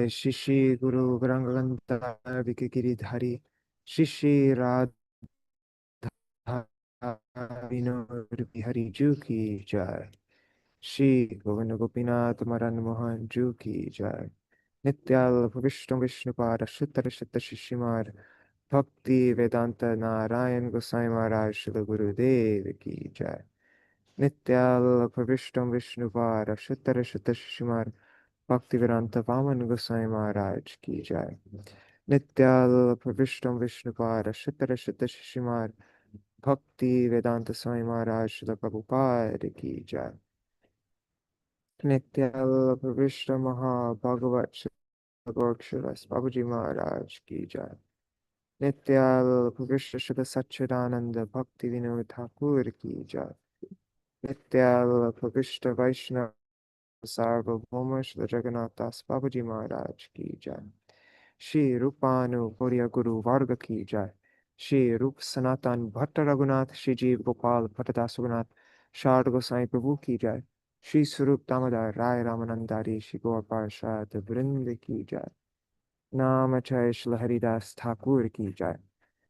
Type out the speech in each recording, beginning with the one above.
जय श्री श्री गुरु ग्रंथगार विकिगिरिधारी श्री श्री राधा विनोद बिहारी जू की जय। श्री गोविंद गोपीनाथ मदन मोहन जू की जय। नित्याल विष्णु विष्णुपाद शुतर शुत शिशिमार भक्ति वेदांत नारायण गोसाई महाराज श्री गुरुदेव की जय। नित्याल विष्णु विष्णुपाद शुतर शुत शिशिमार भक्ति वेदांत वामन गोसाई महाराज की जय। नित्याल विष्णु विष्णुपाद शुतर शुत शिशिमार भक्ति वेदांत स्वामी महाराज श्री प्रभुपाद की जय। नित्याल विष्णु महाभागवत गोरक्षरस बाबूजी महाराज की जय। नित्याल विश्व शुद्ध सच्चिदानंद भक्ति विनोद ठाकुर की जय। नित्याल विष्णु वैष्णव सार्वभौम श्री जगन्नाथ दास बाबूजी महाराज की जय। श्री रूपानु गौरिया गुरु वर्ग की जय। श्री रूप सनातन भट्ट रघुनाथ श्री जीव गोपाल भट्टदास रघुनाथ शारद गोसाई प्रभु की जय। श्री स्वरूप दामोदर राय रामानंदारी श्री गौर पार्षद वृंद की जय। नाम जय श्री हरिदास ठाकुर की जय।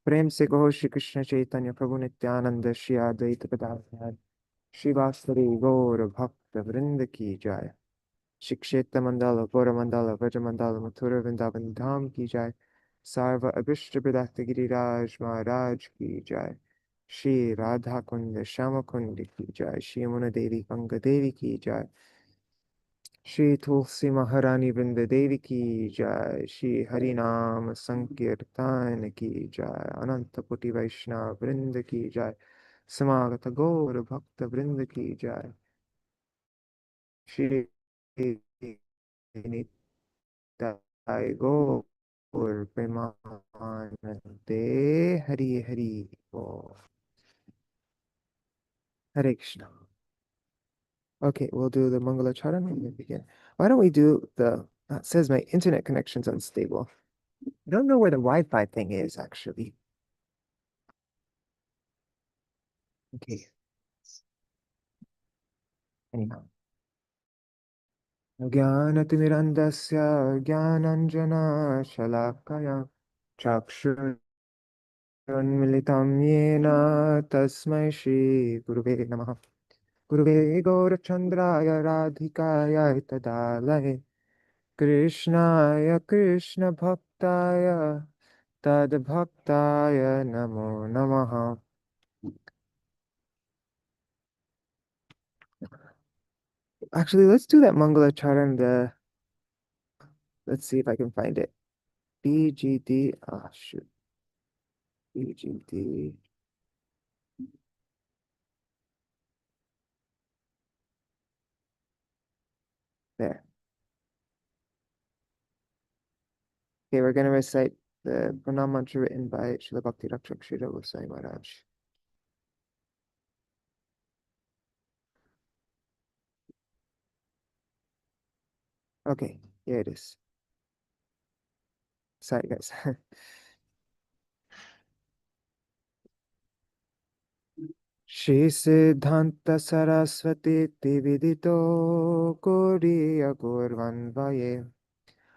प्रेम से कहो श्री कृष्ण चैतन्य प्रभु नित्यानंद श्री अद्वैत गदाधर श्रीवासरी गौर भक्त वृंद की जय। श्री क्षेत्र मंडल गौर मंडल व्रज मंडल मथुरा वृंदावन धाम की जय। सर्व अभिष्ट विदग्ध गिरिराज महाराज की जय। श्री राधा कुंड श्याम कुंड की जय। श्री यमुना देवी गंगा देवी की जय। श्री तुलसी महारानी वृंद देवी की जय। श्री हरिनाम संकीर्तन की जय। अनंत कोटि वैष्णव वृंद की जय। समागत गौर भक्त वृंद की जय। श्री निताय गौर प्रेमानंदे हरि हरि बोल। Hare Krishna. Okay, we'll do the Mangala Charan and we begin. Why don't we do the, it says my internet connection's unstable. I don't know where the Wi-Fi thing is actually. Okay, anyhow. ज्ञानतिमिरन्दस्य ज्ञानाञ्जना शलाकया चक्षुरुन्मिलितं येन तस्मै श्रीगुरुवे नमः। गुरुवे गौरचन्द्राय राधिकाय तदालये कृष्णाय कृष्णभक्ताय तद्भक्ताय नमो नमः। Actually, let's do that Mangala Charan. Let's see if I can find it. BGD. Ah, shoot. BGD. There. Okay, we're going to recite the Pranam Mantra written by Śrīla Bhaktisiddhānta Sarasvatī Gosvāmī Maharaj. Okay, here it is. Sorry, guys. Śrīsiddhānta Sarasvatī Vidito Koriya Gurvanvaye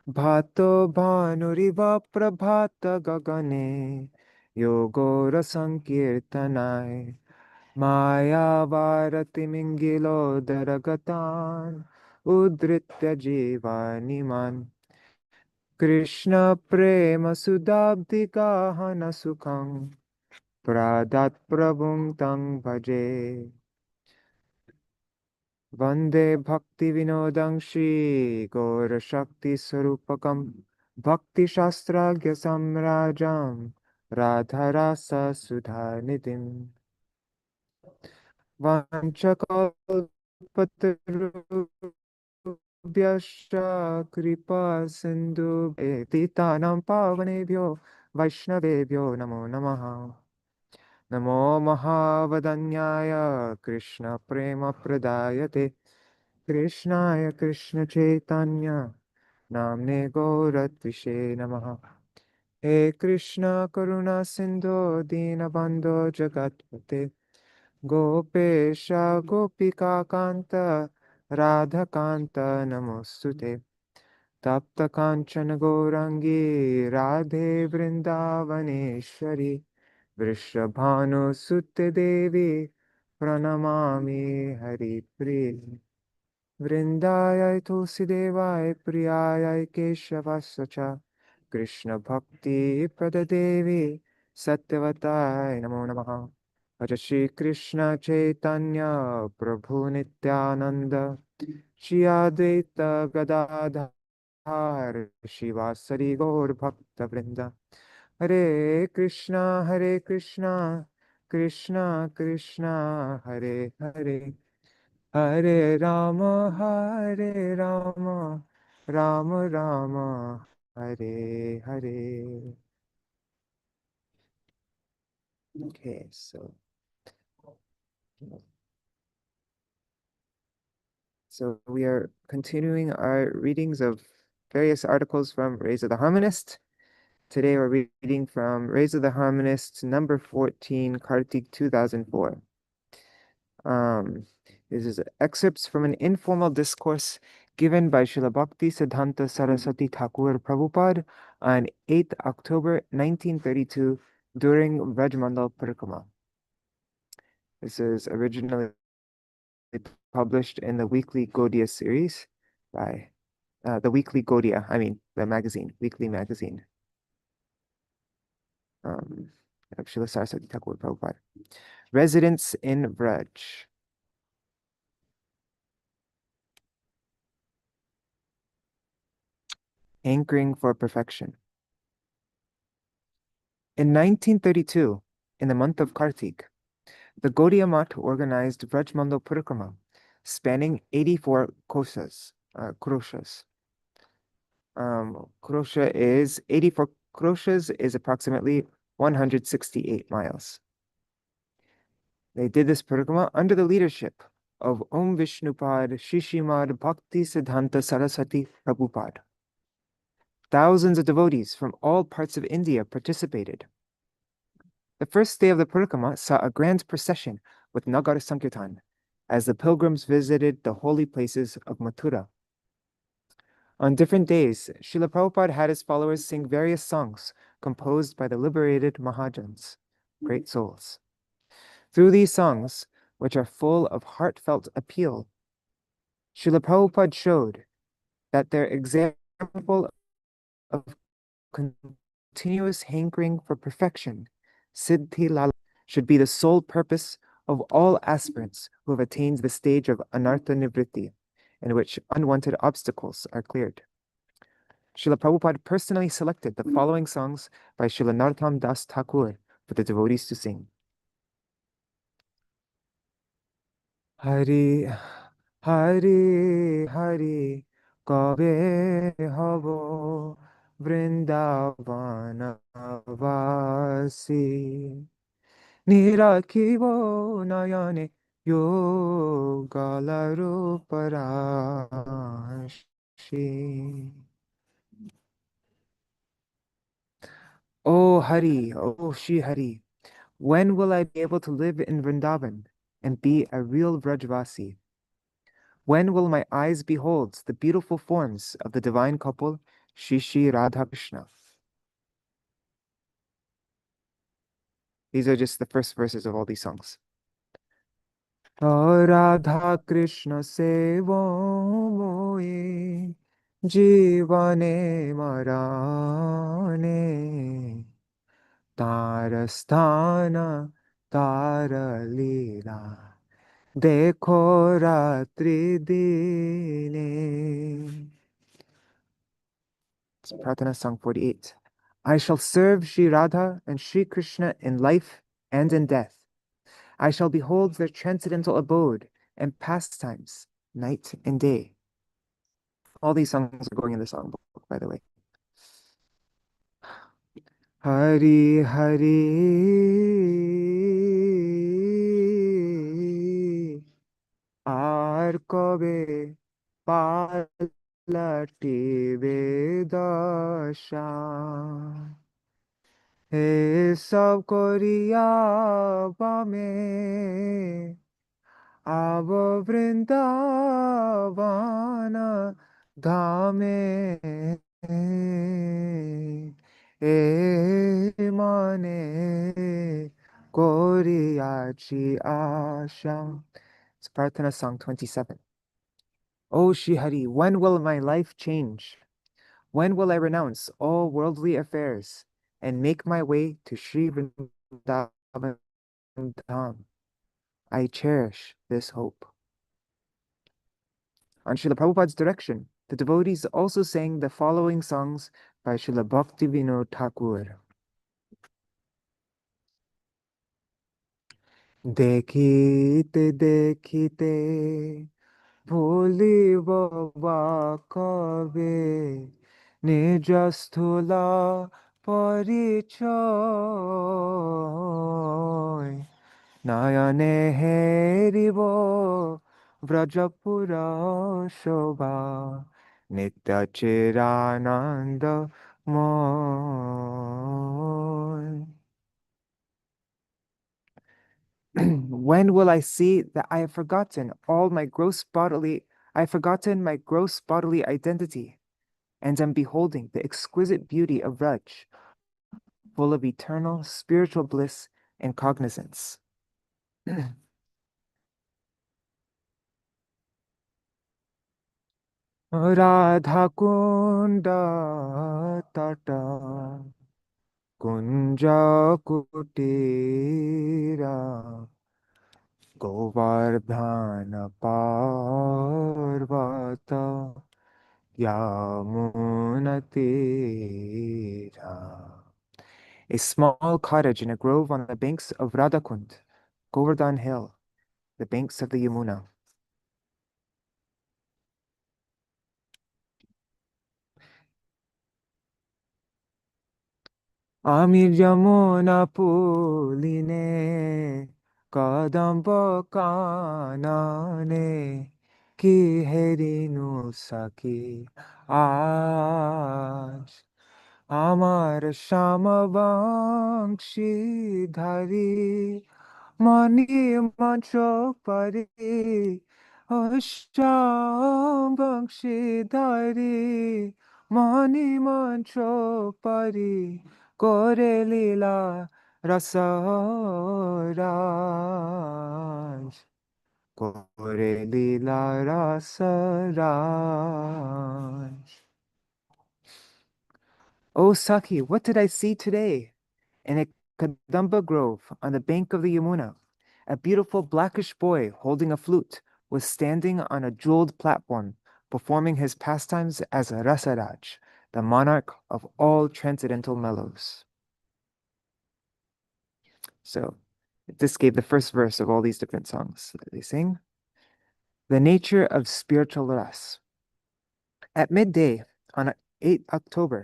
Bhato Bhanuriva Prabhata Gagane Yogora Sankirtanai Maya Varati Mingilo Daragatan Udritya Jivaniman Krishna Prema Sudabdi Gahana Sukham Pradat Prabhum Tang Bhaje Vande Bhakti Vinodam Shri Gaura Shakti Sarupakam Bhakti Shastragya Samrajam Radharasa Sudhanidim Vanchakalpatarubhyascha Kripa Sindhu Titanam Pavanebhyo Vaishnavebhyo Namo Namaha Namo Mahavadanyaya Krishna Prema Pradayate Krishnaya Krishna Chaitanya Namne Gauratvishe Namaha He Krishna Karuna Sindhu Dinabandho Jagatpate Gopesha Gopika Kanta Radha Kanta Namostute तप्त कांचन गौरांगी राधे वृंदावनेश्वरी वृषभानुसुते देवी प्रणमामि हरिप्रिये वृंदाय तुलसीदेवाय प्रियाय केशवस्य च कृष्ण भक्ति प्रददेवी सत्यवताय नमो नमः भज श्री कृष्ण चैतन्य प्रभु नित्यानंद श्री अद्वैत गदाधर शिवासरि गौर भक्त वृंद हरे Krishna Krishna Krishna Hare Hare Hare Ram Ram Ram Hare Hare. Okay, so we are continuing our readings of various articles from Rays of the Harmonist. Today we're reading from Rays of the Harmonist number 14, Kartik 2004. This is excerpts from an informal discourse given by Śrīla Bhaktisiddhānta Sarasvatī Prabhupāda on 8th October 1932 during Vrajamandal Parikrama. This is originally published in the weekly Gaudiya series by the weekly Gaudiya, the magazine, weekly magazine of Śrīla Sarasvatī Prabhupāda. Residence in Vraj. Anchoring for perfection. In 1932, in the month of Kartik, the Gaudiya Math organized Vrajmandal Parikrama, spanning 84 koshas. Is 84 kroshas is approximately 168 miles. They did this parikrama under the leadership of Om Vishnupad Shishimad Bhaktisiddhānta Sarasvatī Prabhupāda. Thousands of devotees from all parts of India participated. The first day of the parikrama saw a grand procession with Nagar Sankirtan as the pilgrims visited the holy places of Mathura. On different days, Srila Prabhupada had his followers sing various songs composed by the liberated Mahajans, great souls. Through these songs, which are full of heartfelt appeal, Srila Prabhupada showed that their example of continuous hankering for perfection, Siddhi Lala, should be the sole purpose of all aspirants who have attained the stage of Anartha Nivritti, in which unwanted obstacles are cleared. Srila Prabhupada personally selected the following songs by Srila Narottam Das Thakur for the devotees to sing. Hari, Hari, Hari, Kabe Havo Vrindavana Vasi Nirakivo Nayane Yogalaru Parashi. Oh Hari, oh Shri Hari, when will I be able to live in Vrindavan and be a real Vrajvasi? When will my eyes behold the beautiful forms of the divine couple, Shri Shri Radha Krishna? These are just the first verses of all these songs. Radha Krishna sevo moye jivane marane tarasthana taralila dekho ratri dine. It's Pratana Song 48. I shall serve Sri Radha and Sri Krishna in life and in death. I shall behold their transcendental abode and pastimes, night and day. All these songs are going in the songbook, by the way. Hari Hari Ar Kobe Palatibe Dasha He Sab Koriya Bame Ava Vrindavana ধামে এ মনে করিয়াছি আশা. It's Prarthana Song 27. O Shri Hari, when will my life change? When will I renounce all worldly affairs and make my way to Sri Vrindavan Dham? I cherish this hope. On Srila Prabhupada's direction, the devotees also sang the following songs by Srila Bhaktivinoda Thakur. দেখিতে দেখিতে ভুলিব বা কবে নিজ স্থূলা পরিচয় নয়নে হেরিব ব্রজপুর শোভা নিত্য চিরানন্দময়. When will I see that I have forgotten my gross bodily identity, and am beholding the exquisite beauty of Raj, full of eternal spiritual bliss and cognizance. Radha Kunda Tata Kunja Kutira Govardhana Parvata Yamunatira. A small cottage in a grove on the banks of Radhakund, Govardhan Hill, the banks of the Yamuna. Amir Yamuna Puline Kadamba Kanane Ki Herinu Saki Aj আমার শ্যামবংশী ধারি মনি মঞ্চ পারি ও শ্যামবংশী ধারি মনি মঞ্চ পারি করে লীলা রসরাজ করে লীলা Rasraj. Oh, Saki, what did I see today? In a Kadamba grove on the bank of the Yamuna, a beautiful blackish boy holding a flute was standing on a jeweled platform, performing his pastimes as a Rasaraj, the monarch of all transcendental mellows. So, this gave the first verse of all these different songs that they sing. The nature of spiritual ras. At midday on 8 October,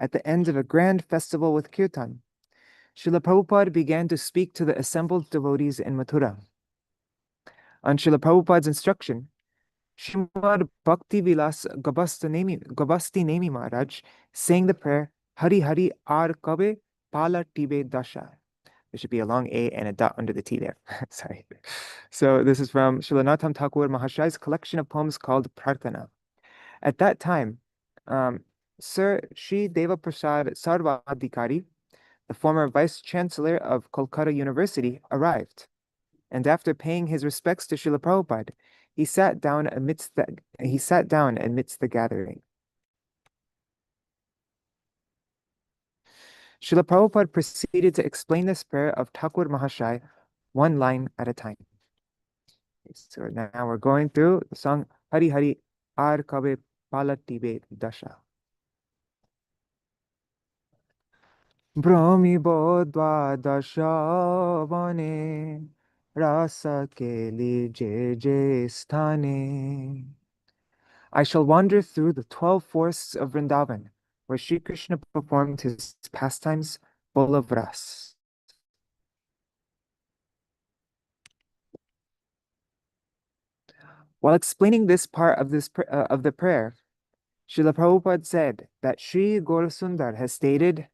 at the end of a grand festival with Kirtan, Srila Prabhupada began to speak to the assembled devotees in Mathura. On Srila Prabhupada's instruction, Srimad Bhakti Vilas Gobasti Nemi Maharaj sang the prayer Hari Hari Ar Kabe Pala Tibe Dasha. There should be a long A and a dot under the T there. Sorry. So this is from Srila Natham Thakur Mahashai's collection of poems called Prarthana. At that time, Sir Sri Deva Prasad Sarvadikari, the former vice-chancellor of Kolkata University, arrived, and after paying his respects to Srila Prabhupada, he sat down amidst the gathering. Srila Prabhupada proceeded to explain this prayer of Thakur Mahashai one line at a time. So now we're going through the song Hari Hari Ar Kabe Palatibe Dasha. Brahmibo Dvadasha Vane Rasa Keli Je Sthane. I shall wander through the 12 forests of Vrindavan, where Sri Krishna performed his pastimes full of ras. While explaining this part of the prayer, Srila Prabhupada said that Sri Gaurasundar has stated,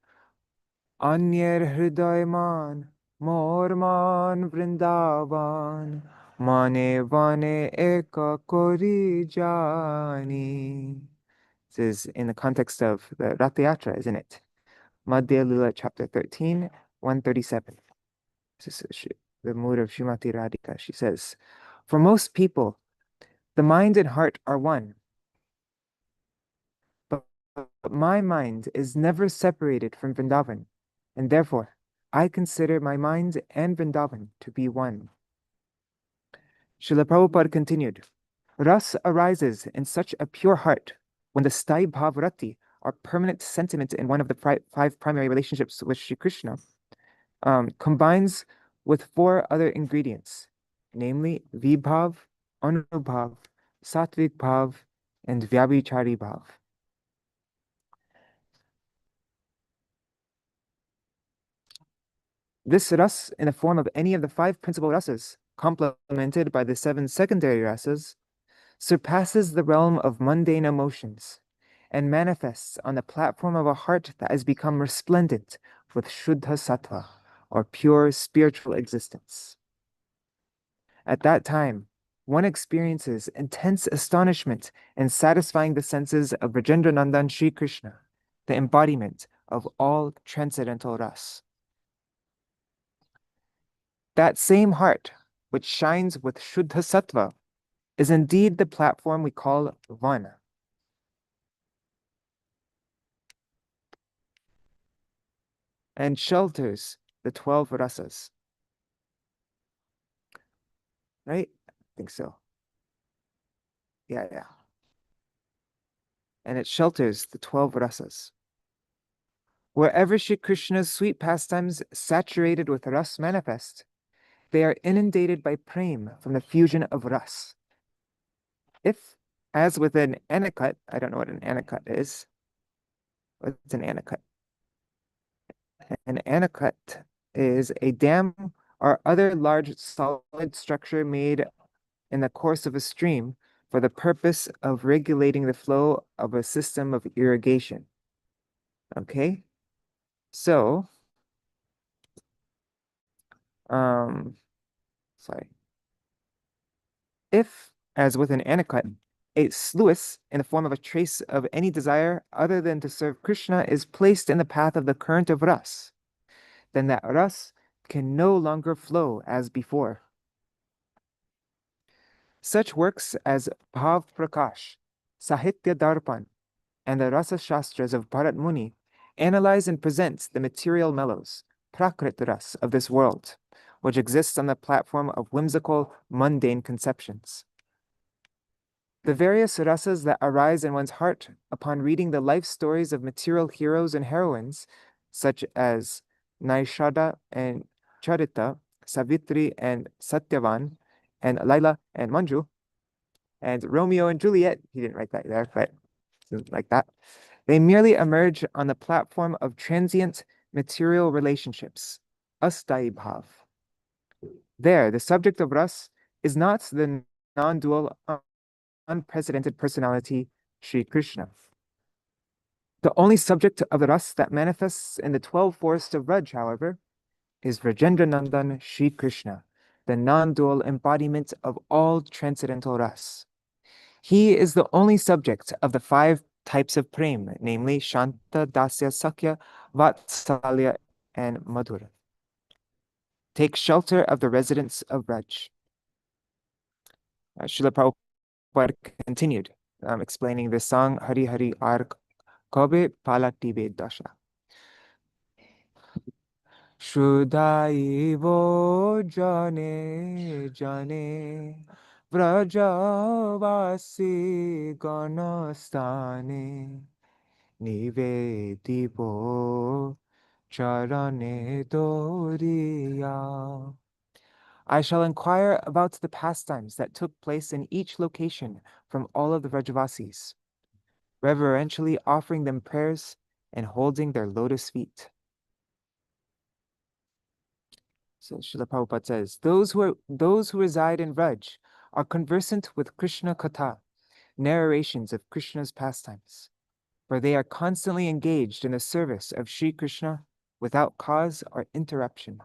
Anyer Hridayman Morman Vrindavan Mane Vane Eka Kori Jani. This is in the context of the Rath Yatra, isn't it? Madhya Lila, chapter 13, 137. This is the mood of Srimati Radhika. She says, for most people, the mind and heart are one. But my mind is never separated from Vrindavan, and therefore I consider my mind and Vrindavan to be one. Srila Prabhupada continued, Ras arises in such a pure heart when the sthai bhavrati, or permanent sentiment in one of the five primary relationships with Sri Krishna, combines with four other ingredients, namely vibhav, anubhav, satvik bhav, and vyabhichari bhav. This ras, in the form of any of the five principal rasas, complemented by the seven secondary rasas, surpasses the realm of mundane emotions and manifests on the platform of a heart that has become resplendent with Shuddha Sattva, or pure spiritual existence. At that time, one experiences intense astonishment and satisfying the senses of Vrajendranandan Sri Krishna, the embodiment of all transcendental ras. That same heart, which shines with Shuddha Sattva, is indeed the platform we call Vana. And shelters the 12 rasas. Right? I think so. Yeah. And it shelters the 12 rasas. Wherever Sri Krishna's sweet pastimes saturated with ras manifest, they are inundated by prem from the fusion of ras. If, as with an anacut, I don't know what an anacut is. What's an anacut? An anacut is a dam or other large solid structure made in the course of a stream for the purpose of regulating the flow of a system of irrigation. Okay? So, sorry. If, as with an anacut, a sluice in the form of a trace of any desire other than to serve Krishna is placed in the path of the current of ras, then that ras can no longer flow as before. Such works as Bhav Prakash, Sahitya Darpan, and the Rasa Shastras of Bharat Muni analyze and present the material mellows, Prakrit Ras, of this world, which exists on the platform of whimsical, mundane conceptions. The various rasas that arise in one's heart upon reading the life stories of material heroes and heroines, such as Naishada and Charita, Savitri and Satyavan, and Laila and Manju, and Romeo and Juliet, he didn't write that there, but like that, they merely emerge on the platform of transient material relationships, asthai bhav. There, the subject of ras is not the non-dual, unprecedented personality, Sri Krishna. The only subject of the ras that manifests in the 12 forests of Vraj, however, is Vrajendranandan Sri Krishna, the non-dual embodiment of all transcendental ras. He is the only subject of the 5 types of prem, namely Shanta, Dasya, Sakya, Vatsalya, and Madhura. Take shelter of the residents of Vraj. Srila Prabhupada continued, explaining the song Hari Hari Ar Kobe Palatibe Dasha. Shudaivo Jane Jane Vrajavasi Ganastane Nivedipo Charane Doriya. I shall inquire about the pastimes that took place in each location from all of the Vrajavasis, reverentially offering them prayers and holding their lotus feet. So Srila Prabhupada says, those who reside in Vraj are conversant with Krishna Katha, narrations of Krishna's pastimes, for they are constantly engaged in the service of Sri Krishna without cause or interruption.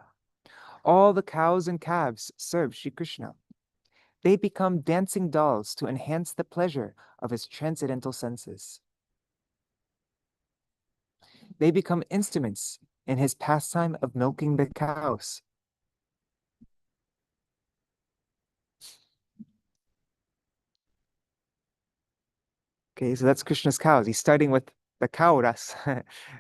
All the cows and calves serve Sri Krishna. They become dancing dolls to enhance the pleasure of his transcendental senses. they become instruments in his pastime of milking the cows. Okay, so that's Krishna's cows. He's starting with the cow ras.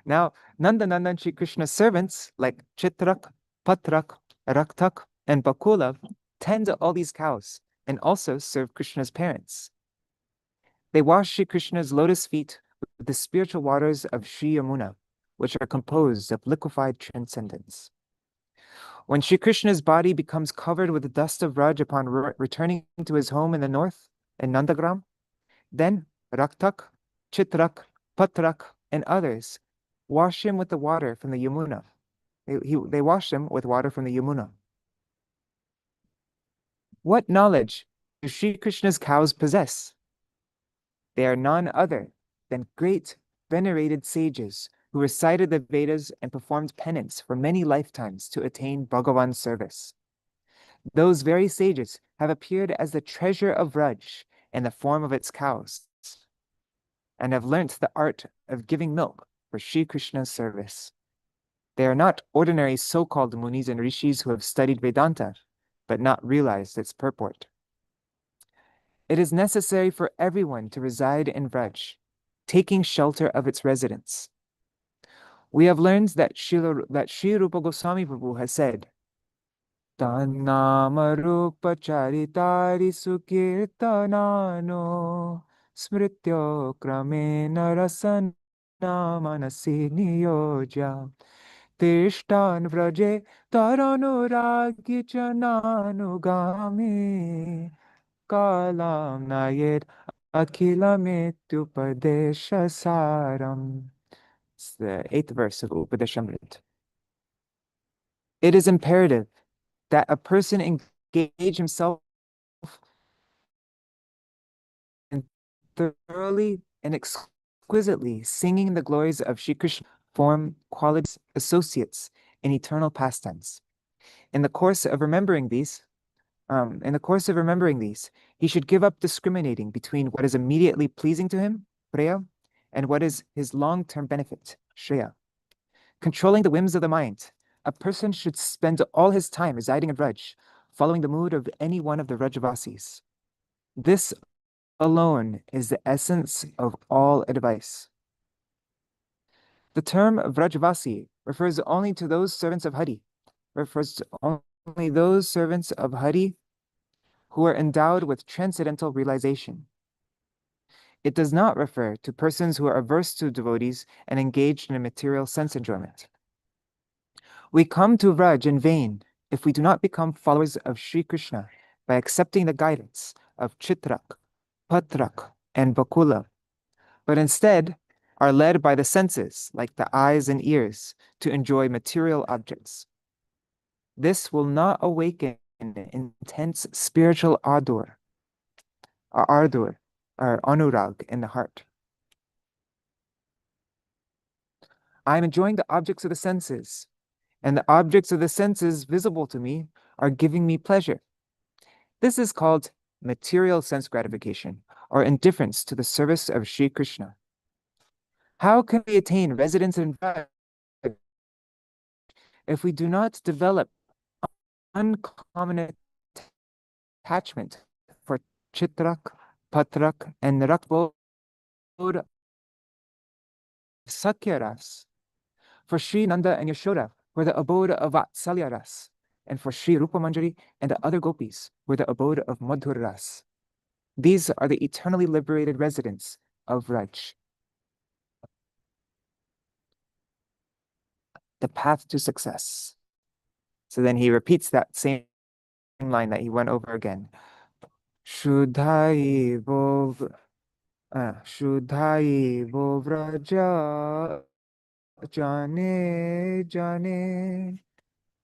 Now, Nanda Nandan Shri Krishna's servants like Chitrak, Patrak, Raktak, and Bakula tend to all these cows and also serve Krishna's parents. They wash Shri Krishna's lotus feet with the spiritual waters of Shri Yamuna, which are composed of liquefied transcendence. When Shri Krishna's body becomes covered with the dust of Vraj upon returning to his home in the north, in Nandagram, then Raktak, Chitrak, Patrak, and others wash him with the water from the Yamuna. They wash him with water from the Yamuna. What knowledge do Shri Krishna's cows possess? They are none other than great venerated sages who recited the Vedas and performed penance for many lifetimes to attain Bhagavan's service. Those very sages have appeared as the treasure of Vraj in the form of its cows, and have learnt the art of giving milk for Shri Krishna's service. They are not ordinary so-called munis and rishis who have studied Vedanta, but not realized its purport. It is necessary for everyone to reside in Vraj, taking shelter of its residents. We have learned that Sri Rupa Gosvāmī Prabhu has said, Tannama Rupa Charitari Sukirtanano Smrityo Kramena Rasana Manasi Niyojya Tishtan Vraje Taranuragi Chananugami Kalam Nayed Akila Mitupadesha Saram. It's the 8th verse of Upadeshamrit. It is imperative that a person engage himself in thoroughly and exquisitely singing the glories of Shri Krishna, form qualities, associates in eternal pastimes. In the course of remembering these, he should give up discriminating between what is immediately pleasing to him, preya, and what is his long-term benefit, shreya. Controlling the whims of the mind, a person should spend all his time residing in Vraj, following the mood of any one of the Vrajavasis. This alone is the essence of all advice. The term Vrajavasi refers only to those servants of Hari, only those servants of Hari who are endowed with transcendental realization. It does not refer to persons who are averse to devotees and engaged in a material sense enjoyment. We come to Vraj in vain if we do not become followers of Shri Krishna by accepting the guidance of Chitrak, Patrak, and Bakula, but instead are led by the senses, like the eyes and ears, to enjoy material objects. This will not awaken intense spiritual ardor or anurag in the heart. I am enjoying the objects of the senses, and the objects of the senses visible to me are giving me pleasure. This is called material sense gratification, or indifference to the service of Shri Krishna. How can we attain residence in Vraj if we do not develop uncommon attachment for Chitrak, Patrak, and Rakbod Sakyaras, for Sri Nanda and Yashoda were the abode of Vatsalyaras, and for Sri Rupa Manjari and the other gopis were the abode of Madhuraras. These are the eternally liberated residents of Vraj. The path to success. So then he repeats that same line that he went over again. Shuddhai Vraja Jane Jane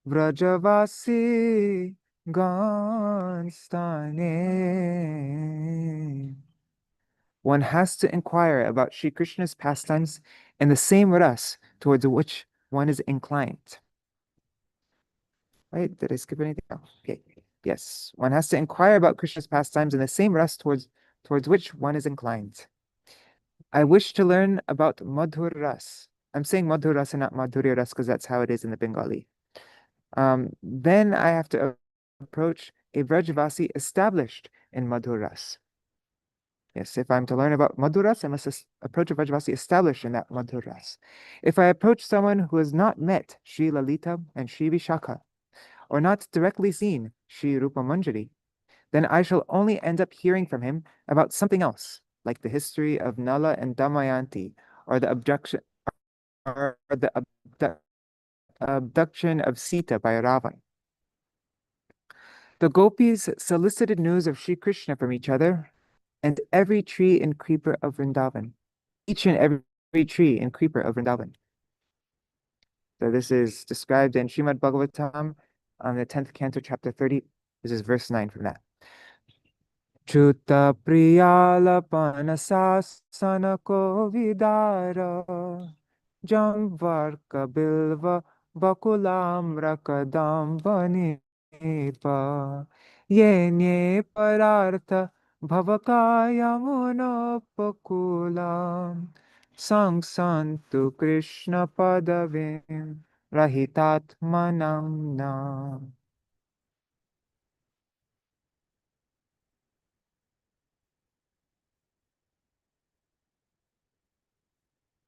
Vrajavasi Ganstane. One has to inquire about Shri Krishna's pastimes in the same ras towards which one is inclined. Right? Did I skip anything? Oh, okay. Yes. One has to inquire about Krishna's pastimes in the same ras towards which one is inclined. I wish to learn about Madhur Ras, I'm saying Madhur Rasa, not Madhurya Rasa, because that's how it is in the Bengali. Then I have to approach a Vrajavasi established in Madhur Rasa. Yes, if I'm to learn about Madhur Rasa, I must approach a Vrajavasi established in that Madhur Rasa. If I approach someone who has not met Sri Lalita and Sri Vishakha, or not directly seen Sri Rupa Manjari, then I shall only end up hearing from him about something else, like the history of Nala and Damayanti, or the abduction of Sita by Ravan. The gopis solicited news of Sri Krishna from each other and every tree and creeper of Vrindavan. Each and every tree and creeper of Vrindavan. So this is described in Srimad Bhagavatam on the 10th canto, chapter 30. This is verse 9 from that. Chuta priyalapana sasana kovidara jamvarka bilva bakulam rakadam vanipa yenye parartha bhavakaya munopakulam sangsantu krishna padavim rahitatmanam nam.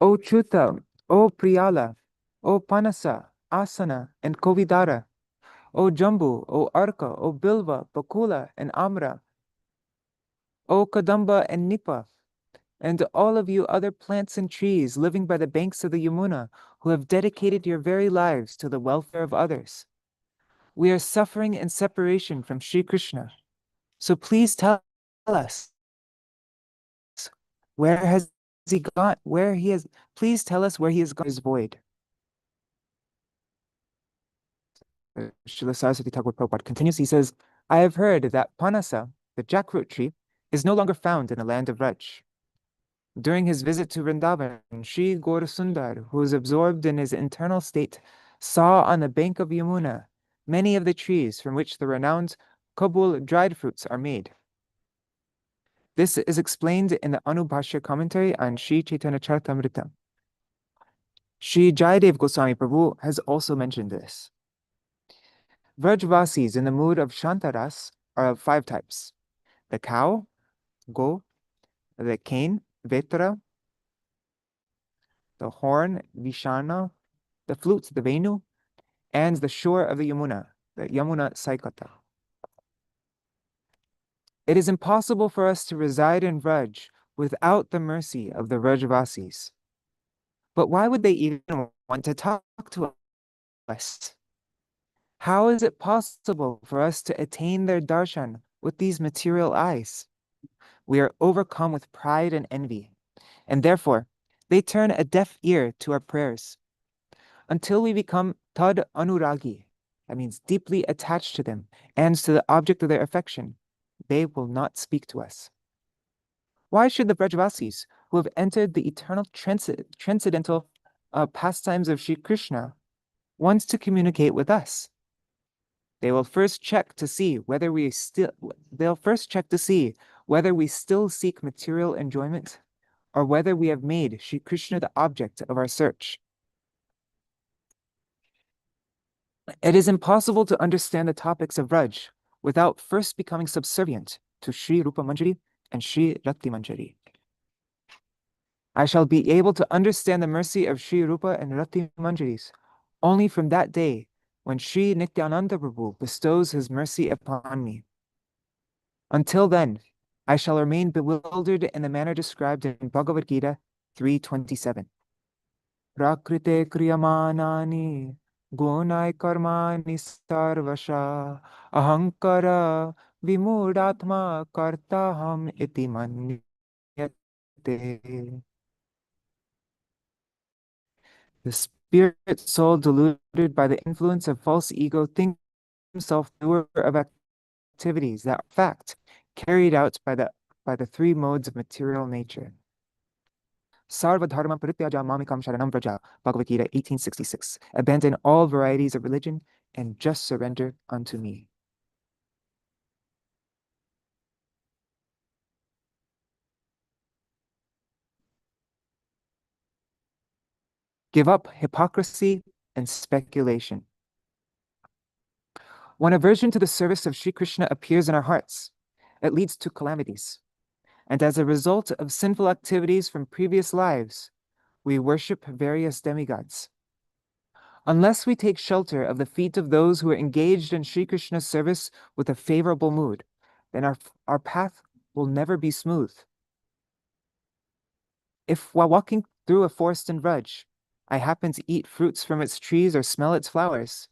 O Chuta, O Priyala, O Panasa, Asana, and Kovidara, O Jambu, O Arka, O Bilva, Bakula, and Amra, O Kadamba and Nipa, and all of you other plants and trees living by the banks of the Yamuna, who have dedicated your very lives to the welfare of others. We are suffering in separation from Sri Krishna. So please tell us, where has he gone? Please tell us where he has gone his void. Śrīla Sarasvatī Prabhupāda continues, he says, I have heard that Panasa, the jackfruit tree, is no longer found in the land of Vraj. During his visit to Vrindavan, Sri Gaurasundar, who was absorbed in his internal state, saw on the bank of Yamuna many of the trees from which the renowned Kabul dried fruits are made. This is explained in the Anubhashya commentary on Sri Chaitanya Charitamrita. Sri Jayadev Goswāmī Prabhu has also mentioned this. Vrajvasis in the mood of Shantaras are of 5 types: the cow, go, the cane, vetra, the horn, vishana, the flute, the venu, and the shore of the Yamuna, the Yamuna Saikata. It is impossible for us to reside in Vraj without the mercy of the Vrajvasis. But why would they even want to talk to us? How is it possible for us to attain their darshan with these material eyes? We are overcome with pride and envy, and therefore they turn a deaf ear to our prayers. Until we become tad anuragi, that means deeply attached to them and to the object of their affection, they will not speak to us. Why should the Vrajvasis, who have entered the eternal transcendental pastimes of Sri Krishna, want to communicate with us? They'll first check to see whether we still seek material enjoyment, or whether we have made Sri Krishna the object of our search. It is impossible to understand the topics of Vraj without first becoming subservient to Sri Rupa Manjari and Sri Rati Manjari. I shall be able to understand the mercy of Sri Rupa and Rati Manjaris only from that day when Sri Nityananda Prabhu bestows his mercy upon me. Until then, I shall remain bewildered in the manner described in Bhagavad Gita 3:27. Prakrite kriyamanani gunai karmani sarvasha ahankara vimudatma kartaham iti manyate. The spirit soul deluded by the influence of false ego thinks himself doer of activities that are in fact carried out by the 3 modes of material nature. Sarva dharma parityaja mamikam sharanam vraja, Bhagavad Gita 1866. Abandon all varieties of religion and just surrender unto me. Give up hypocrisy and speculation. When aversion to the service of Sri Krishna appears in our hearts, it leads to calamities. And as a result of sinful activities from previous lives, we worship various demigods. Unless we take shelter of the feet of those who are engaged in Sri Krishna's service with a favorable mood, then our path will never be smooth. If while walking through a forest in Vraj, I happen to eat fruits from its trees or smell its flowers,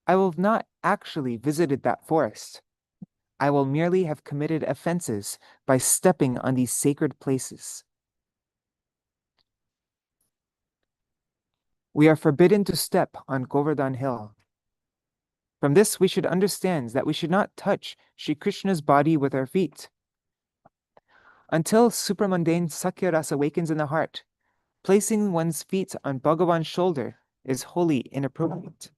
I will have not actually visited that forest. I will merely have committed offenses by stepping on these sacred places. We are forbidden to step on Govardhan Hill. From this, we should understand that we should not touch Sri Krishna's body with our feet. Until supramundane Sakya Rasa awakens in the heart, placing one's feet on Bhagavan's shoulder is wholly inappropriate.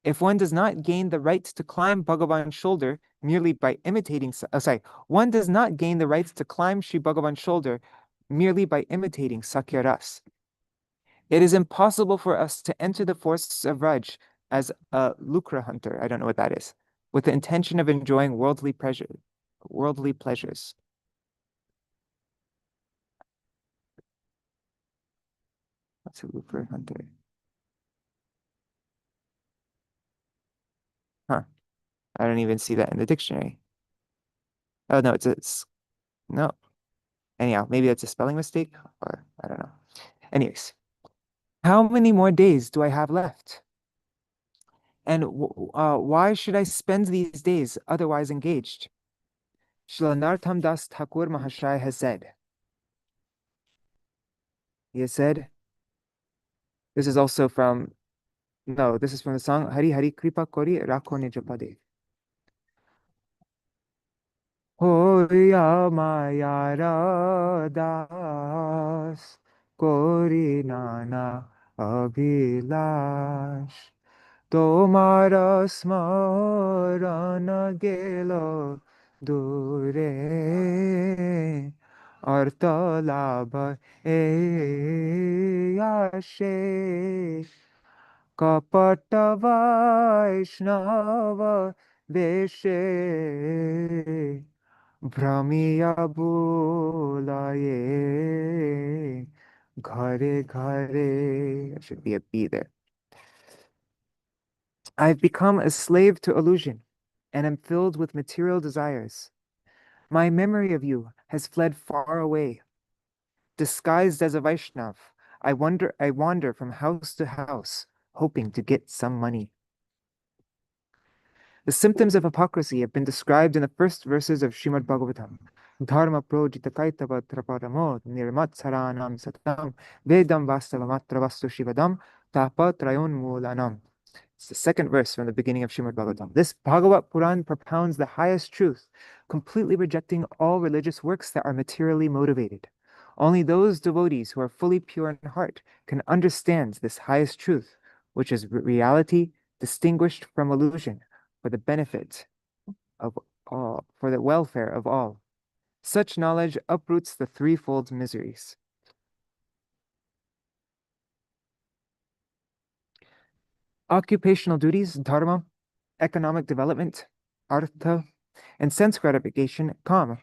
If one does not gain the right to climb Bhagavan's shoulder merely by imitating, one does not gain the right to climb Sri Bhagavan's shoulder merely by imitating Sakya Ras. It is impossible for us to enter the forests of Raj as a lucre hunter, I don't know what that is, with the intention of enjoying worldly pleasures. What's a lucre hunter? Huh. I don't even see that in the dictionary. Oh, no, no. Anyhow, maybe that's a spelling mistake, or I don't know. Anyways, how many more days do I have left? And why should I spend these days otherwise engaged? Srila Narottam Das Thakur Mahashaya has said, this is also from, no, this is from the song Hari Hari Kripa Kori Rakho Nijo Pade. Hoya Mayara Das Kori Nana Abhilash তোমার স্মরণ গেল দূরে অর্থ লাভ আসে কপট বৈষ্ণব বেশে ভ্রমিয়া বুলায়ে ঘরে ঘরে. There should be a B there. I've become a slave to illusion and am filled with material desires. My memory of you has fled far away. Disguised as a Vaishnav, I wander from house to house, hoping to get some money. The symptoms of hypocrisy have been described in the first verses of Srimad Bhagavatam. Dharma projita kaitava traparamo nirmatsaranam satam vedam vastavamatra vastu shivadam tapa trayon mulanam. It's the second verse from the beginning of Srimad Bhagavatam. This Bhagavat Puran propounds the highest truth, completely rejecting all religious works that are materially motivated. Only those devotees who are fully pure in heart can understand this highest truth, which is reality distinguished from illusion, for the benefit of all, for the welfare of all. Such knowledge uproots the threefold miseries. Occupational duties, dharma, economic development, artha, and sense gratification, kama,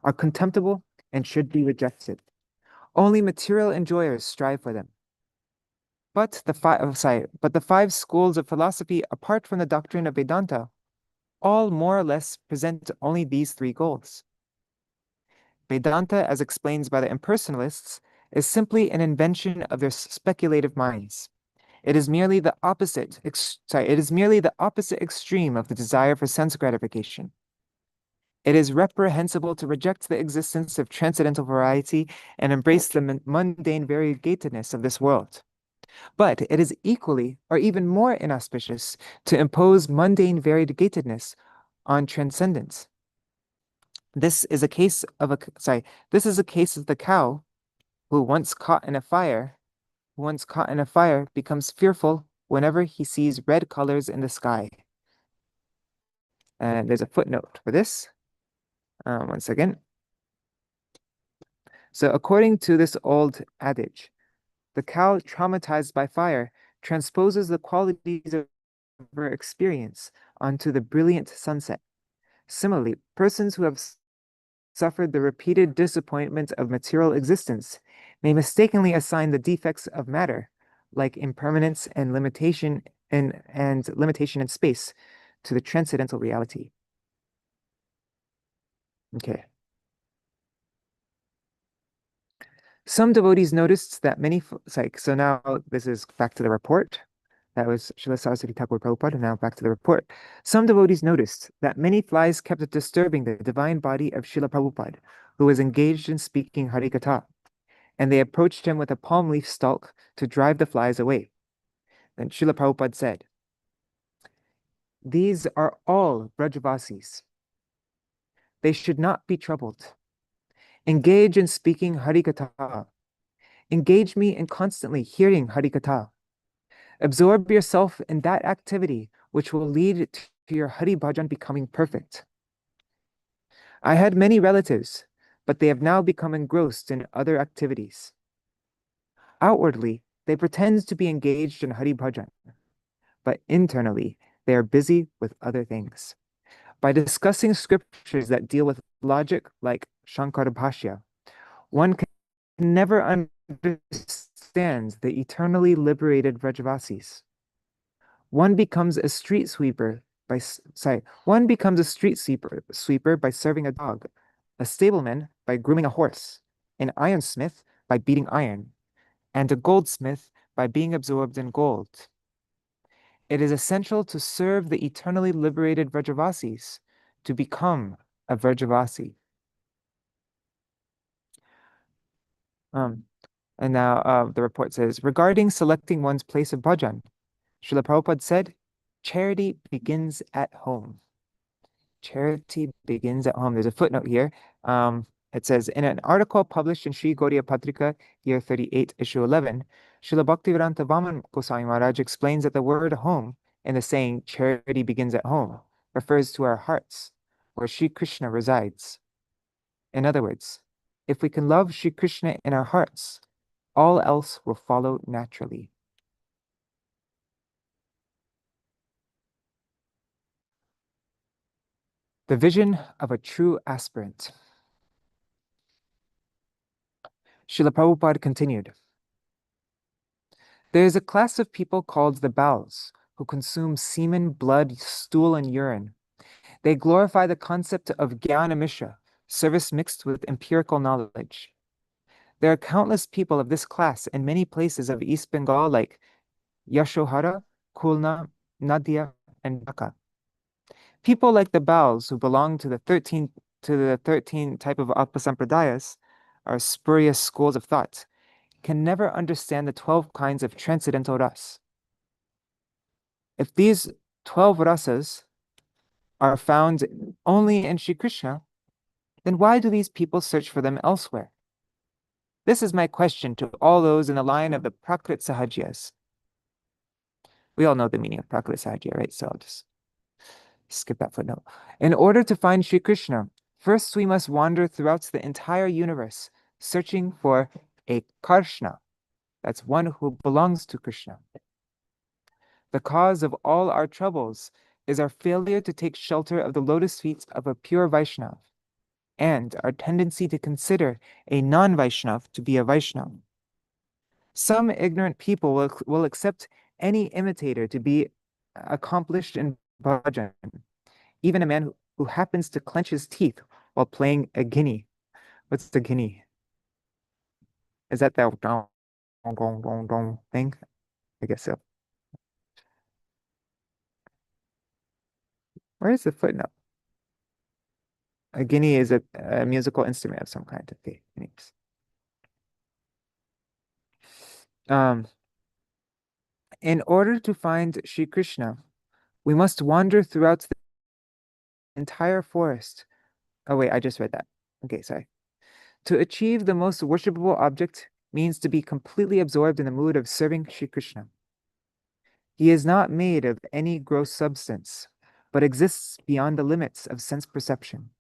are contemptible and should be rejected. Only material enjoyers strive for them. But the five schools of philosophy, apart from the doctrine of Vedanta, all more or less present only these three goals. Vedanta, as explained by the impersonalists, is simply an invention of their speculative minds. It is merely the opposite extreme of the desire for sense gratification. It is reprehensible to reject the existence of transcendental variety and embrace the mundane variegatedness of this world. But it is equally, or even more inauspicious, to impose mundane variegatedness on transcendence. This is a case of the cow who once caught in a fire becomes fearful whenever he sees red colors in the sky. And there's a footnote for this. One second. So according to this old adage, The cow traumatized by fire transposes the qualities of her experience onto the brilliant sunset. Similarly, persons who have suffered the repeated disappointment of material existence may mistakenly assign the defects of matter, like impermanence and limitation in space, to the transcendental reality. Okay. Some devotees noticed that many, so now this is back to the report. That was Śrīla Sarasvatī Prabhupāda, and now back to the report. Some devotees noticed that many flies kept disturbing the divine body of Śrīla Prabhupāda, who was engaged in speaking Harikatha, and they approached him with a palm leaf stalk to drive the flies away. Then Śrīla Prabhupāda said, "These are all Brajavasis. They should not be troubled. Engage in speaking Harikatha. Engage me in constantly hearing Harikatha. Absorb yourself in that activity which will lead to your Hari Bhajan becoming perfect. I had many relatives, but they have now become engrossed in other activities. Outwardly, they pretend to be engaged in Hari Bhajan, but internally, they are busy with other things. By discussing scriptures that deal with logic like Shankara Bhashya, one can never understand the eternally liberated Vrajavasis. One becomes a street sweeper by serving a dog, a stableman by grooming a horse, an ironsmith by beating iron, and a goldsmith by being absorbed in gold. It is essential to serve the eternally liberated Vrajavasis to become a Vrajavasi." And now the report says, regarding selecting one's place of bhajan, Śrīla Prabhupada said, charity begins at home. Charity begins at home. There's a footnote here. It says, in an article published in Sri Gaudiya Patrika, year 38, issue 11, Śrīla Bhaktisiddhānta Gosvāmī Maharaj explains that the word home in the saying, charity begins at home, refers to our hearts, where Sri Krishna resides. In other words, if we can love Sri Krishna in our hearts, all else will follow naturally. The vision of a true aspirant. Śrīla Prabhupada continued, there is a class of people called the Baals, who consume semen, blood, stool, and urine. They glorify the concept of Jnana Mishra, service mixed with empirical knowledge. There are countless people of this class in many places of East Bengal like Yashohara, Khulna, Nadia, and Dhaka. People like the Baals, who belong to the 13 type of Apasampradayas, or spurious schools of thought, can never understand the 12 kinds of transcendental ras. If these 12 rasas are found only in Sri Krishna, then why do these people search for them elsewhere? This is my question to all those in the line of the Prakrit Sahajiyas. We all know the meaning of Prakrit Sahajya, right? So I'll just skip that footnote. In order to find Sri Krishna, first we must wander throughout the entire universe, searching for a Karshna. That's one who belongs to Krishna. The cause of all our troubles is our failure to take shelter of the lotus feet of a pure Vaishnav, and our tendency to consider a non-Vaishnav to be a Vaishnav. Some ignorant people will accept any imitator to be accomplished in bhajan, even a man who happens to clench his teeth while playing a guinea. What's the guinea? Is that the thing? I guess so. Where is the footnote? A guinea is a musical instrument of some kind. Okay, anyways. In order to find Sri Krishna, we must wander throughout the entire forest. Oh wait, I just read that. Okay, sorry. To achieve the most worshipable object means to be completely absorbed in the mood of serving Sri Krishna. He is not made of any gross substance, but exists beyond the limits of sense perception.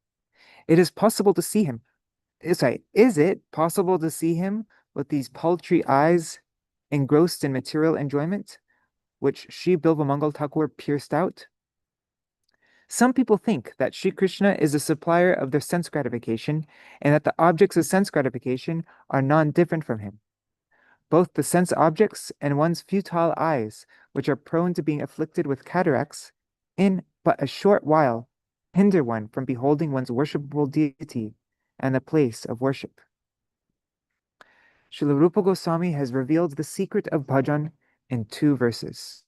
It is possible to see him. Is it possible to see him with these paltry eyes engrossed in material enjoyment, which Sri Bilvamangal Thakur pierced out? Some people think that Sri Krishna is the supplier of their sense gratification and that the objects of sense gratification are non-different from him. Both the sense objects and one's futile eyes, which are prone to being afflicted with cataracts, in but a short while hinder one from beholding one's worshipable deity and the place of worship. Śrīla Rupa Goswāmī has revealed the secret of bhajan in 2 verses.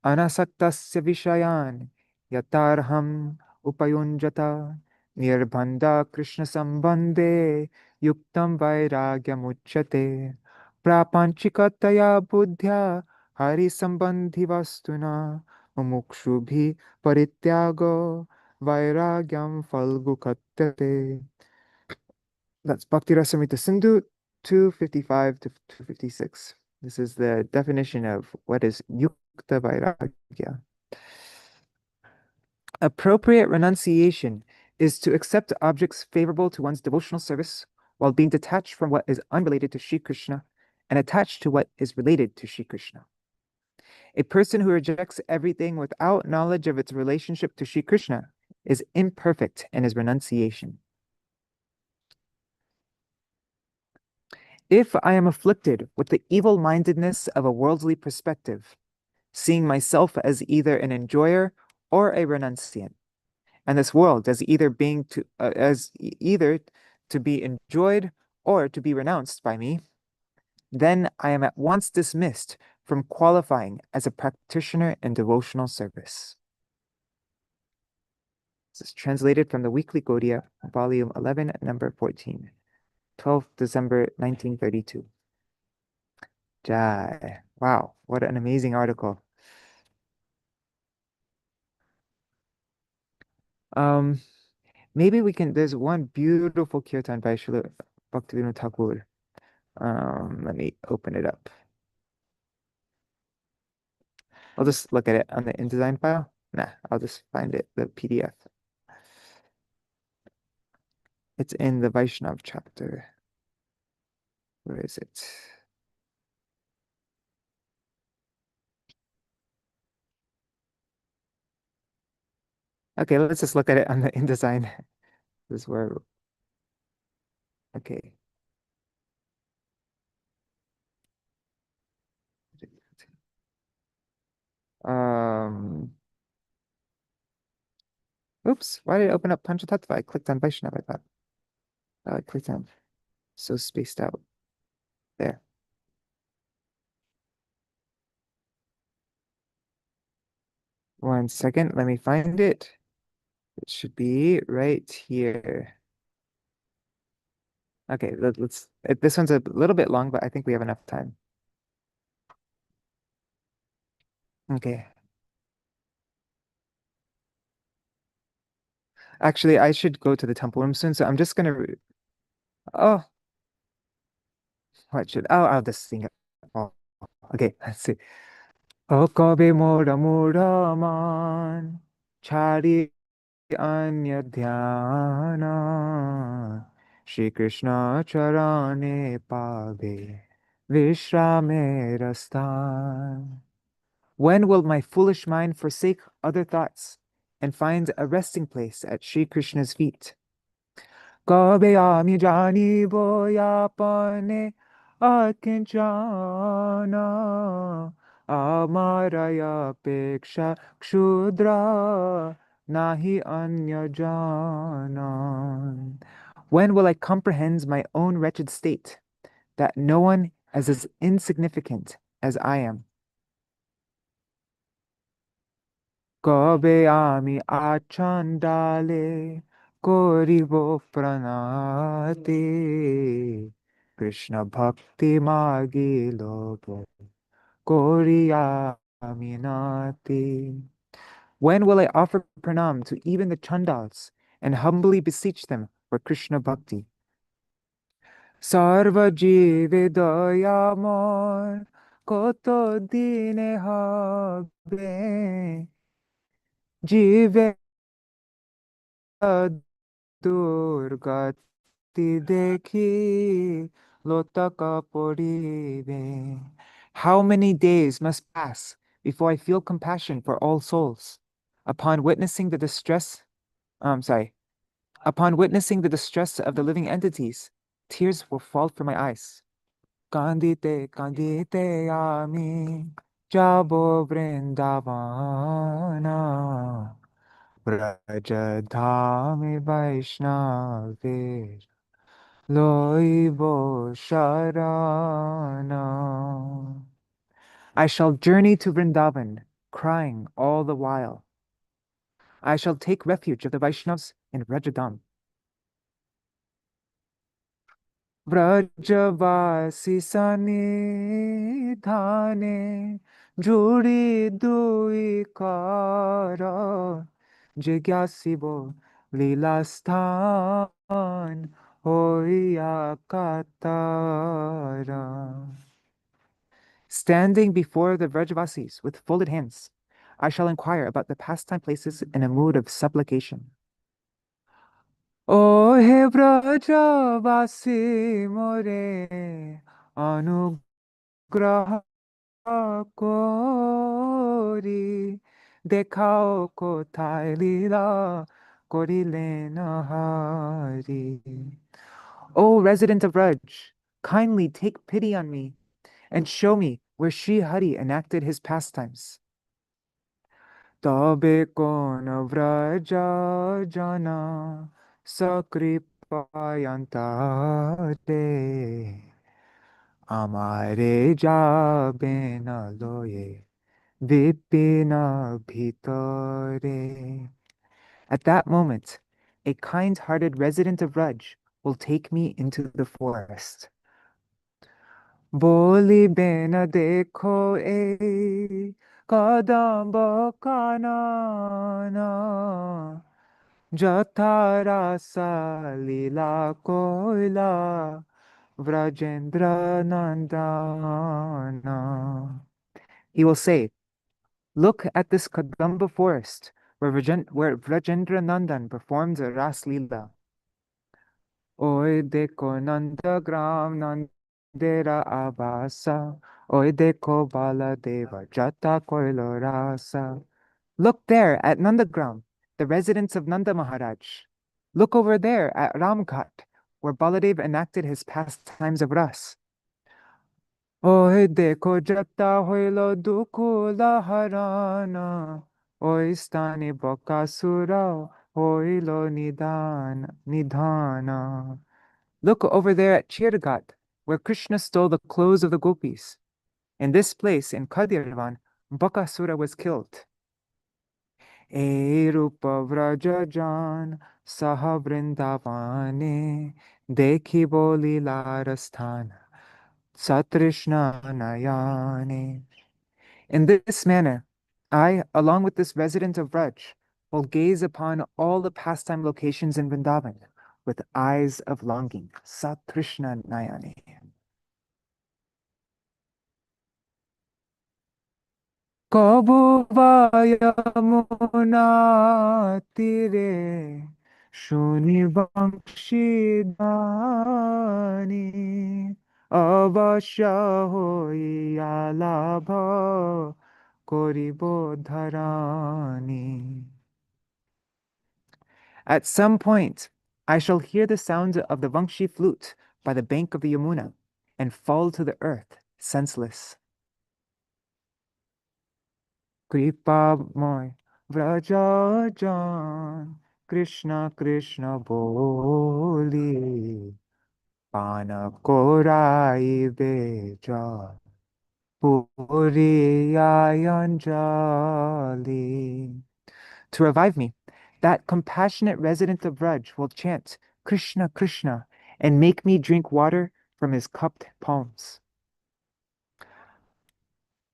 Anasaktasya vishayan yatarham upayunjata nirbandha krishna sambandhe yuktam vairagyam uchyate prapanchikataya buddhya hari sambandhi vastuna mumukshubhi parityago vairagyam falgukatyate. That's Bhakti Rasamrita Sindhu 255 to 256. This is the definition of what is yukta vairagya. Appropriate renunciation is to accept objects favorable to one's devotional service while being detached from what is unrelated to Sri Krishna and attached to what is related to Sri Krishna. A person who rejects everything without knowledge of its relationship to Sri Krishna is imperfect in his renunciation. If I am afflicted with the evil-mindedness of a worldly perspective, seeing myself as either an enjoyer or a renunciant, and this world as either to be enjoyed or to be renounced by me, then I am at once dismissed from qualifying as a practitioner in devotional service. This is translated from the Weekly Gaudiya, volume 11, number 14. 12th December 1932. Jai. Wow, what an amazing article. Maybe we can, there's one beautiful kirtan by Srila Bhaktivinoda Thakur. Let me open it up. I'll just look at it on the InDesign file. Nah, I'll just find it, the PDF. It's in the Vaishnav chapter. Where is it? Okay, let's just look at it on the InDesign. This is where, okay. Oops, why did it open up Panchatattva? I clicked on Vaishnav, I thought. Oh, I clicked on, so spaced out. There. One second, let me find it. It should be right here. Okay, this one's a little bit long, but I think we have enough time. Okay. Actually, I should go to the temple room soon, so I'm just gonna, oh, I'll just sing it. Oh, okay, let's see. O kabe mora mora man, chari anya dhyana, Shri Krishna charane pave, vishrame rastan. When will my foolish mind forsake other thoughts and find a resting place at Shri Krishna's feet? Kabe ami jani boyapane akinchana amaraya peksha kshudra nahi anya janan. When will I comprehend my own wretched state, that no one is as insignificant as I am? Kabe ami achandale koribo pranati Krishna bhakti magi lobo koriya aminati. When will I offer pranam to even the chandals and humbly beseech them for Krishna bhakti? Sarva jive dayamar koto dine habe jive दुर्गति देखी lotaka poribe. How many days must pass before I feel compassion for all souls? Upon witnessing the distress, upon witnessing the distress of the living entities, tears will fall from my eyes. Kandite, kandite ami, jabo vrindavana, Vraja dhami Vaishnavi, loibo sharana. I shall journey to Vrindavan, crying all the while. I shall take refuge of the Vaishnavas in Vrajadham. Vrajavasi sanidhane, juri dui kara, jigyasibo lilastan hoya katara. Standing before the Vrajavasis with folded hands, I shall inquire about the pastime places in a mood of supplication. O he Vrajavasi more anugraha kori dekhao kothai lila korile nahari. O resident of Vraj, kindly take pity on me and show me where Sri Hari enacted his pastimes. Tabe kon vraja jana sakripayanta te amare jabe na loye vipina bhitare. At that moment, a kind-hearted resident of Vraj will take me into the forest. Boli bena dekho e kadamba kanana jatara salila koila Vrajendra Nandana. He will say, look at this Kadamba forest where Vrajendra Nandan performs a Ras Leela. Oy dekho Nandagram Nandera Abasa, Oy dekho Baladeva Jata Koilo Rasa. Look there at Nandagram, the residence of Nanda Maharaj. Look over there at Ramghat, where Baladev enacted his pastimes of Ras. Oy dekho Jata Hoilo Dukula Harana, Oy Stani Bokasura, Hoilo Nidhana. Look over there at Chirgat, where Krishna stole the clothes of the gopis. In this place, in Kadirvan, Bakasura was killed. E Rupa Vrajajan Saha Vrindavane Dekhi Boli Larasthana Satrishna Nayane. In this manner, I, along with this resident of Vraj, will gaze upon all the pastime locations in Vrindavan with eyes of longing. Satrishna Nayane. Kabu Vayamuna Tire Shuni Bhaktisiddhānta Avasya Hoya Labha Koribo Dharani. At some point, I shall hear the sound of the Vangshi flute by the bank of the Yamuna and fall to the earth, senseless. Kripa moy Vrajajan Krishna Krishna boli Pana korai beja Puri Ayanjali. To revive me, that compassionate resident of Vraj will chant Krishna Krishna and make me drink water from his cupped palms.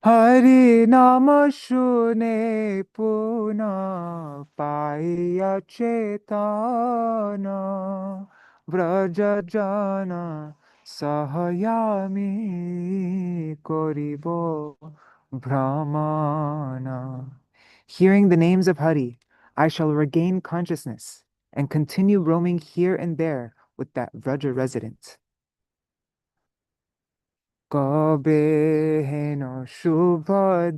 Hari Nama Shune Puna Paya Chetana Vrajajana Sahayami Koribo Brahmana. Hearing the names of Hari, I shall regain consciousness and continue roaming here and there with that Vraja resident. কবে হেন শুভ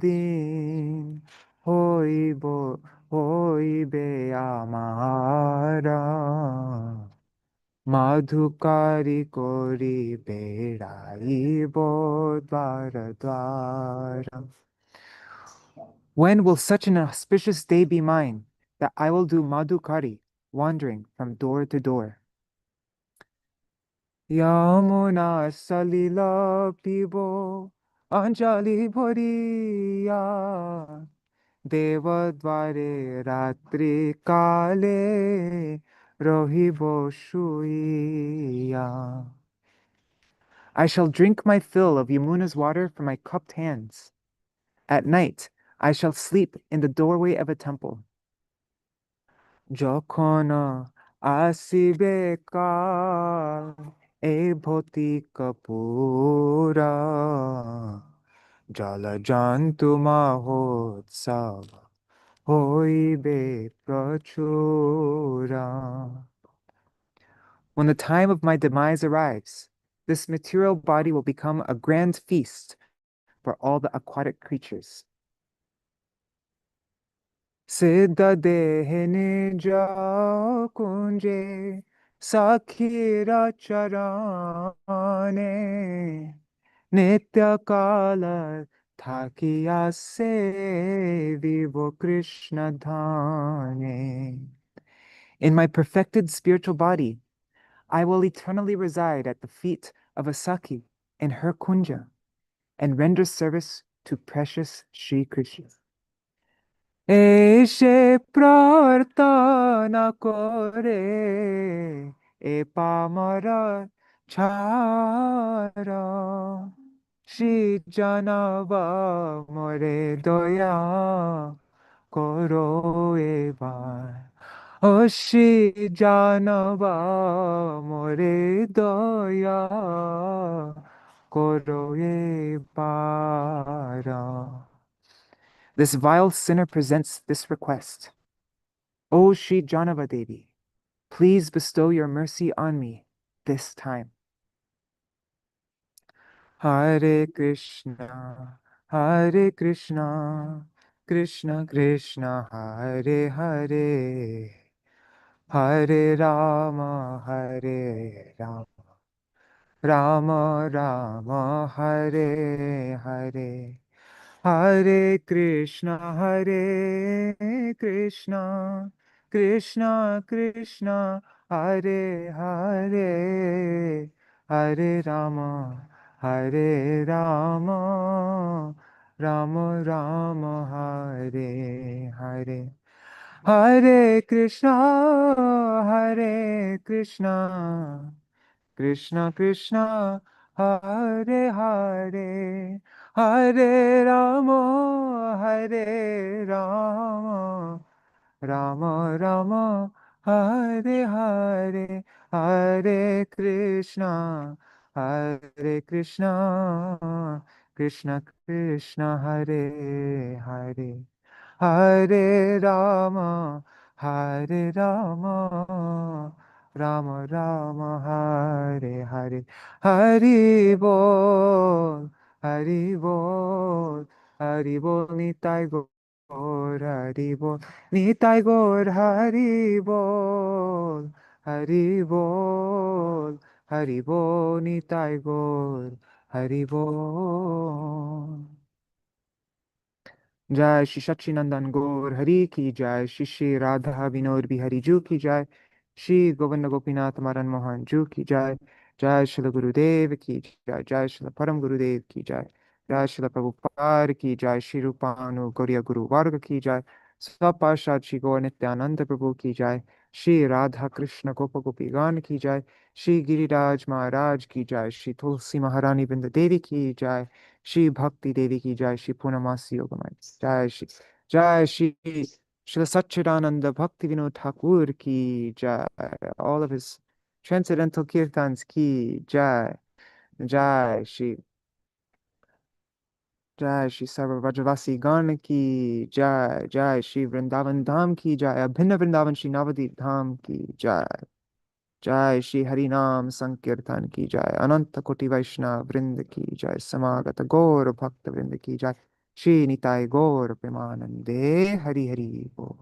দিন হইবে আমারা মাধুকারি করি বেড়াইব দ্বার দ্বার When will such an auspicious day be mine that I will do madhukari, wandering from door to door? Yamuna salila pibo anjali bhoriya devadvare ratri kale rohibo shuiya. I shall drink my fill of Yamuna's water from my cupped hands. At night, I shall sleep in the doorway of a temple. যখন আসিবে কাল এই ভৌতিক পুরা জলজন্তু মহোৎসব হইবে প্রচুরা. When the time of my demise arrives, this material body will become a grand feast for all the aquatic creatures. Siddha dehe nija kunje sakhira charane nitya kala thakiya se vivo Krishna dhane. In my perfected spiritual body, I will eternally reside at the feet of a Sakhi in her kunja and render service to precious Sri Krishna. এসে প্রার্থনা করে এ পামরা ছাড়া শ্রী জানাবা মরে দয়া করো এবার ও শ্রী জানাবা মরে দয়া করো এবার. This vile sinner presents this request. O Sri Janava Devi, please bestow your mercy on me this time. Hare Krishna, Krishna Krishna, Hare Hare, Hare Rama, Rama Rama, Hare Hare. Hare Krishna, Krishna Krishna, Hare Hare, Hare Rama, Rama Rama, Hare Hare. Hare Krishna, Krishna Krishna, Hare Hare, Hare Rama, Rama Rama, Hare Hare, Hare Krishna, Krishna Krishna, Hare Hare, Hare Rama, Rama Rama, Hare Hare. Hari Bol, Hari Bol, Hari Bol, Nitai Gaur, Hari Bol, Nitai Gaur, Hari Bol, Hari Bol, Hari Bol, Nitai Gaur, Hari Bol. जय श्री सच्चिनंदन गौर हरि की जय, श्री श्री राधा विनोद बिहारी जू की जय, श्री गोविंद गोपीनाथ मदन मोहन जू की जय, जय श्री गुरुदेव की जय, जय श्री परम गुरुदेव की जय, जय श्री प्रभुपाद की जय, श्री रूपानु गौरिया गुरु वर्ग की जय, सब पातशाह श्री गौर नित्यानंद प्रभु की जय, श्री राधा कृष्ण गोप गोपीगण की जय, श्री गिरिराज महाराज की जय, श्री तुलसी महारानी बिंद देवी की जय, श्री भक्ति देवी की जय, श्री पूर्णमासी योगमाय जय Shri Srila Satchidananda Bhakti Vinod Thakur ki jai, all of his transcendental kirtans ki jai, jai Shri Sarva Vrajavasi Gan ki jai, jai Shri Vrindavan Dham ki jai, Abhinna Vrindavan Shri Navadip Dham ki jai. Jai Shri Harinam Sankirtan ki jai. Ananta Koti Vaishnava Vrinda ki jai. Samagata Gaur Bhakta Vrinda ki jai. Shri Nitai Gaur Premanande Hari Hari Bol.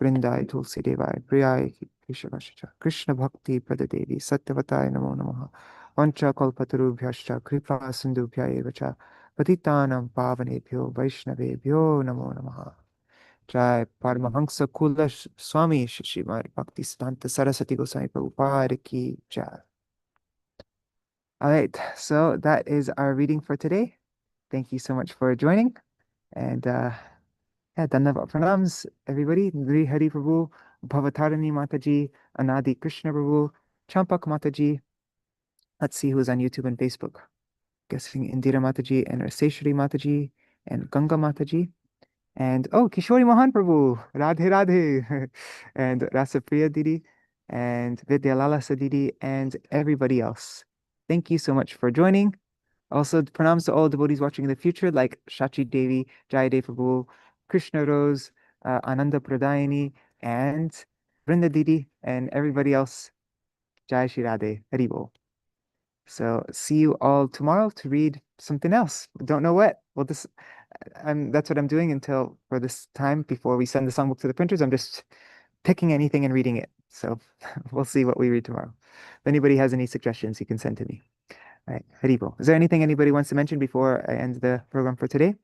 Vrindai Tulsi Devai Priyai Krishna Krishna Bhakti Pradadevi Satyavatai Namo Namaha Vancha Kalpatarubhyascha Kripa Sindhubhya Evacha Patitanam Pavanebhyo Vaishnavebhyo Namo Namaha. Jai Paramahansa Kula Swami Shrimad Bhaktisiddhānta Sarasvatī Gosvāmī Prabhupāda ki jai. All right, so that is our reading for today. Thank you so much for joining. And yeah, Dandavat Pranams, everybody. Nri Hari Prabhu, Bhavatarani Mataji, Anadi Krishna Prabhu, Champak Mataji. Let's see who's on YouTube and Facebook. Guessing Indira Mataji and Raseshwari Mataji and Ganga Mataji. And oh, Kishori Mohan Prabhu, Radhe Radhe, and Rasapriya Didi, and Vidyalala Sadidi, and everybody else. Thank you so much for joining. Also, pranams to all devotees watching in the future, like Shachi Devi, Jayadev Prabhu, Krishna Rose, Ananda Pradayani, and Vrinda Didi, and everybody else. Jai Shri Radhe, Haribol. So see you all tomorrow to read something else. Don't know what. Well, that's what I'm doing until for this time before we send the songbook to the printers. I'm just picking anything and reading it. So we'll see what we read tomorrow. If anybody has any suggestions, you can send to me. All right, Haribol. Is there anything anybody wants to mention before I end the program for today?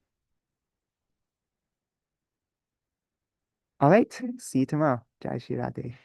All right, see you tomorrow. Jai Shri Radhe.